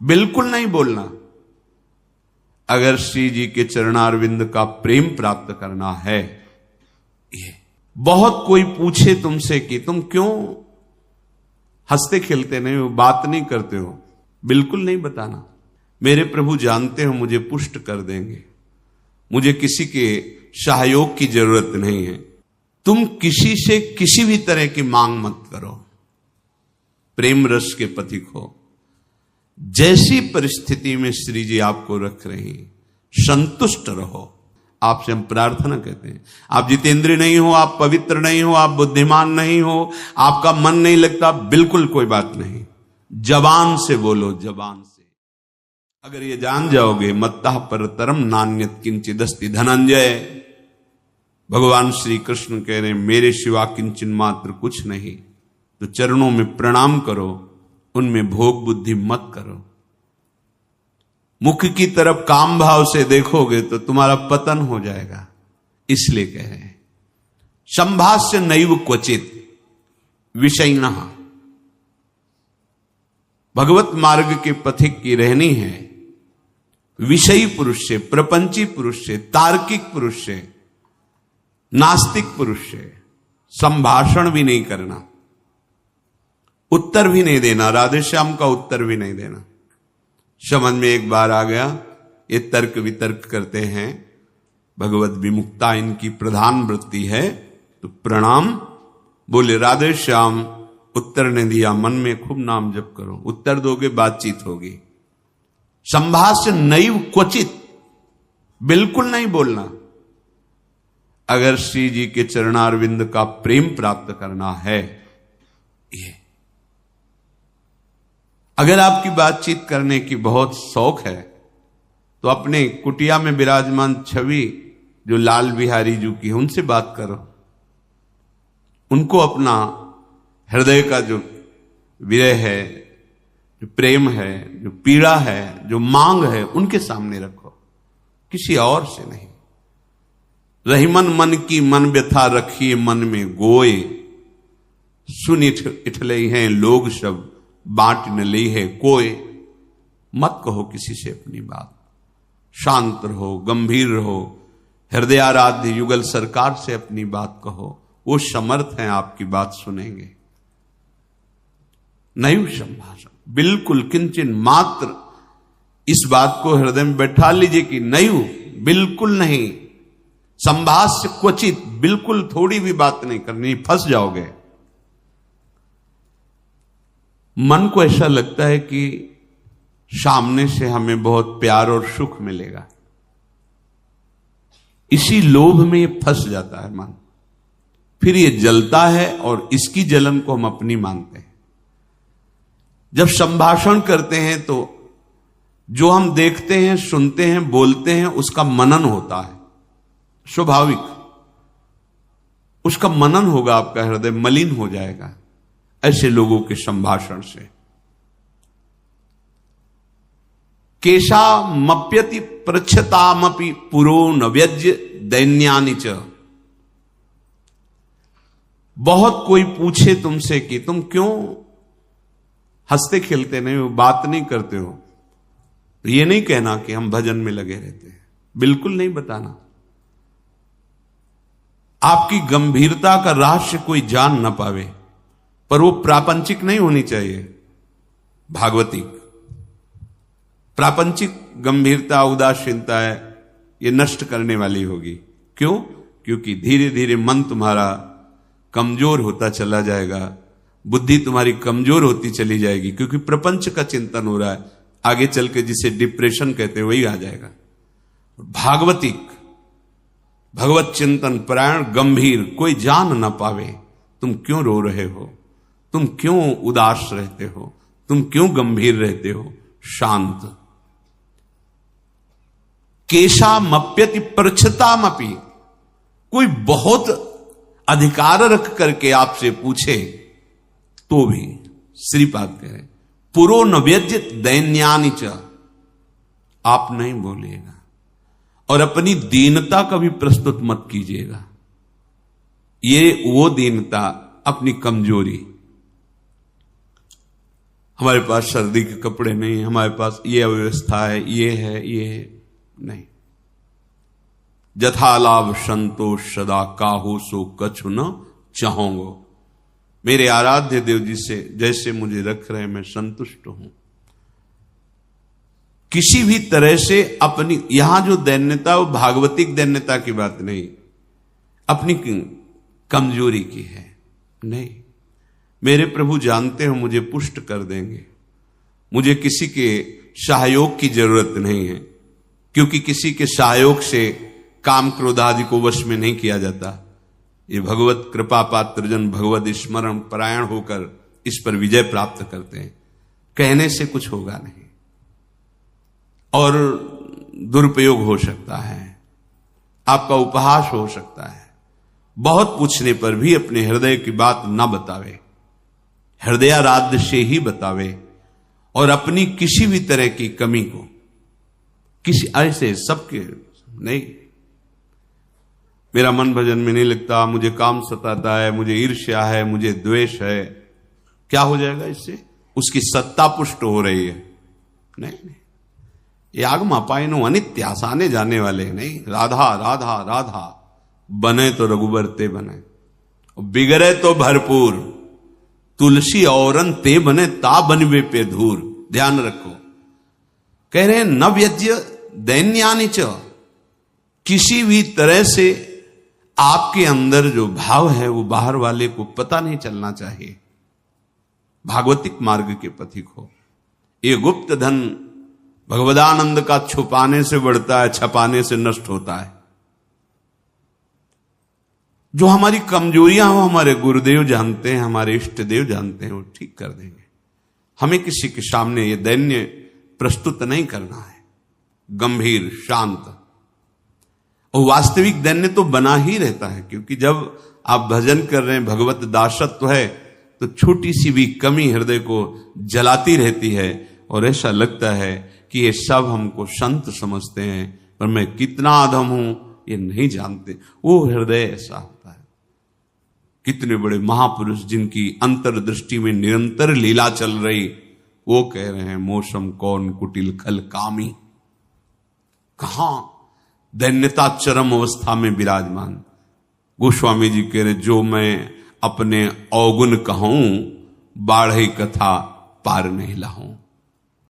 बिल्कुल नहीं बोलना। अगर श्री जी के चरणारविंद का प्रेम प्राप्त करना है, ये बहुत कोई पूछे तुमसे कि तुम क्यों हंसते खेलते नहीं हो, बात नहीं करते हो, बिल्कुल नहीं बताना। मेरे प्रभु जानते हो मुझे पुष्ट कर देंगे, मुझे किसी के सहयोग की जरूरत नहीं है। तुम किसी से किसी भी तरह की मांग मत करो, प्रेम रस के पथिक हो। जैसी परिस्थिति में श्री जी आपको रख रही, संतुष्ट रहो। आपसे हम प्रार्थना कहते हैं, आप जितेंद्रिय नहीं हो, आप पवित्र नहीं हो, आप बुद्धिमान नहीं हो, आपका मन नहीं लगता, बिल्कुल कोई बात नहीं। जबान से बोलो, जबान से। अगर ये जान जाओगे, मत्तः परतरम नान्यत किंचिदस्ति धनंजय, भगवान श्री कृष्ण कह रहे मेरे सिवा किंचन मात्र कुछ नहीं, तो चरणों में प्रणाम करो, उनमें भोग बुद्धि मत करो। मुख की तरफ काम भाव से देखोगे तो तुम्हारा पतन हो जाएगा। इसलिए कह रहे हैं संभाष्य नैव क्वचित विषयिणः। भगवत मार्ग के पथिक की रहनी है विषयी पुरुष से, प्रपंची पुरुष से, तार्किक पुरुष से, नास्तिक पुरुष से संभाषण भी नहीं करना, उत्तर भी नहीं देना, राधे श्याम का उत्तर भी नहीं देना। समझ में एक बार आ गया, ये तर्क वितर्क करते हैं, भगवत विमुक्ता इनकी प्रधान वृत्ति है, तो प्रणाम बोले राधे श्याम, उत्तर ने दिया, मन में खूब नाम जप करो, उत्तर दोगे बातचीत होगी। संभाष्य नैव क्वचित, बिल्कुल नहीं बोलना। अगर श्री जी के चरणारविंद का प्रेम प्राप्त करना है, ये अगर आपकी बातचीत करने की बहुत शौक है, तो अपने कुटिया में विराजमान छवि जो लाल बिहारी जी की है, उनसे बात करो। उनको अपना हृदय का जो विरह है, जो प्रेम है, जो पीड़ा है, जो मांग है, उनके सामने रखो, किसी और से नहीं। रही मन की मन व्यथा रखिए मन में गोए, सुन इठले हैं लोग सब बांट न ली है कोई। मत कहो किसी से अपनी बात, शांत रहो, गंभीर रहो, हृदयाराध्य युगल सरकार से अपनी बात कहो, वो समर्थ हैं आपकी बात सुनेंगे। नहीं संभाषण, बिल्कुल किंचन मात्र इस बात को हृदय में बैठा लीजिए कि नहीं, बिल्कुल नहीं। संभाष्य क्वचित, बिल्कुल थोड़ी भी बात नहीं करनी, फंस जाओगे। मन को ऐसा लगता है कि सामने से हमें बहुत प्यार और सुख मिलेगा, इसी लोभ में ये फंस जाता है मन, फिर ये जलता है और इसकी जलन को हम अपनी मानते हैं। जब संभाषण करते हैं तो जो हम देखते हैं, सुनते हैं, बोलते हैं, उसका मनन होता है, स्वाभाविक उसका मनन होगा, आपका हृदय मलिन हो जाएगा ऐसे लोगों के संभाषण से। केशा मप्यति प्रच्छतामपि पुरो न व्यज्य दैन्यानि च। बहुत कोई पूछे तुमसे कि तुम क्यों हंसते खेलते नहीं हो, बात नहीं करते हो, तो ये नहीं कहना कि हम भजन में लगे रहते हैं, बिल्कुल नहीं बताना। आपकी गंभीरता का रहस्य कोई जान ना पावे, पर वो प्रापंचिक नहीं होनी चाहिए, भागवतिक। प्रापंचिक गंभीरता, उदासीनता है, ये नष्ट करने वाली होगी। क्यों? क्योंकि धीरे धीरे मन तुम्हारा कमजोर होता चला जाएगा, बुद्धि तुम्हारी कमजोर होती चली जाएगी, क्योंकि प्रपंच का चिंतन हो रहा है। आगे चल के जिसे डिप्रेशन कहते हैं वही आ जाएगा। भागवतिक, भगवत चिंतन परायण, गंभीर, कोई जान ना पावे तुम क्यों रो रहे हो, तुम क्यों उदास रहते हो, तुम क्यों गंभीर रहते हो, शांत। केशा मप्यति प्रच्छतामपि, कोई बहुत अधिकार रख करके आपसे पूछे तो भी श्रीपाद कह रहे पुरो न व्यज्यत दैन्यानि च, आप नहीं बोलिएगा और अपनी दीनता का भी प्रस्तुत मत कीजिएगा। ये वो दीनता, अपनी कमजोरी। हमारे पास सर्दी के कपड़े नहीं, हमारे पास ये अव्यवस्था है, ये है, ये है, नहीं। जथा लाभ संतोष सदा काहू सो कछु न चाहूंगो। मेरे आराध्य देव जी से जैसे मुझे रख रहे मैं संतुष्ट हूं। किसी भी तरह से अपनी, यहां जो दैन्यता वो भागवतिक दैन्यता की बात नहीं, अपनी कमजोरी की है। नहीं, मेरे प्रभु जानते हो मुझे पुष्ट कर देंगे, मुझे किसी के सहयोग की जरूरत नहीं है, क्योंकि किसी के सहयोग से काम क्रोध आदि को वश में नहीं किया जाता। ये भगवत कृपा पात्र जन भगवत स्मरण परायण होकर इस पर विजय प्राप्त करते हैं। कहने से कुछ होगा नहीं और दुरुपयोग हो सकता है, आपका उपहास हो सकता है। बहुत पूछने पर भी अपने हृदय की बात न बतावे, हृदयाराध्य से ही बतावे, और अपनी किसी भी तरह की कमी को किसी ऐसे सबके नहीं, मेरा मन भजन में नहीं लगता, मुझे काम सताता है, मुझे ईर्ष्या है, मुझे द्वेष है, क्या हो जाएगा इससे? उसकी सत्ता पुष्ट हो रही है। नहीं, ये आगमा पाइनो अनित्य आसाने जाने वाले नहीं। राधा राधा राधा बने तो रघुबर ते बने, बिगड़े तो भरपूर, तुलसी औरन ते बने ता बनवे पे धूर। ध्यान रखो, कह रहे हैं न व्यज्य दैन्यानि च, किसी भी तरह से आपके अंदर जो भाव है वो बाहर वाले को पता नहीं चलना चाहिए। भागवतिक मार्ग के पथिक हो। ये गुप्त धन भगवदानंद का छुपाने से बढ़ता है, छपाने से नष्ट होता है। जो हमारी कमजोरियां हो हमारे गुरुदेव जानते हैं, हमारे इष्ट देव जानते हैं, वो ठीक कर देंगे। हमें किसी के सामने ये दैन्य प्रस्तुत नहीं करना है, गंभीर शांत। और वास्तविक दैन्य तो बना ही रहता है, क्योंकि जब आप भजन कर रहे हैं, भगवत दासत्व है, तो छोटी सी भी कमी हृदय को जलाती रहती है और ऐसा लगता है कि ये सब हमको संत समझते हैं, पर मैं कितना अधम हूं ये नहीं जानते। वो हृदय ऐसा होता है। कितने बड़े महापुरुष जिनकी अंतर्दृष्टि में निरंतर लीला चल रही, वो कह रहे हैं मौसम कौन कुटिल खल कामी। कहां दैन्यता चरम अवस्था में विराजमान। गोस्वामी जी कह रहे जो मैं अपने अवगुण कहूं, बाढ़ई कथा पार नहीं लाऊं।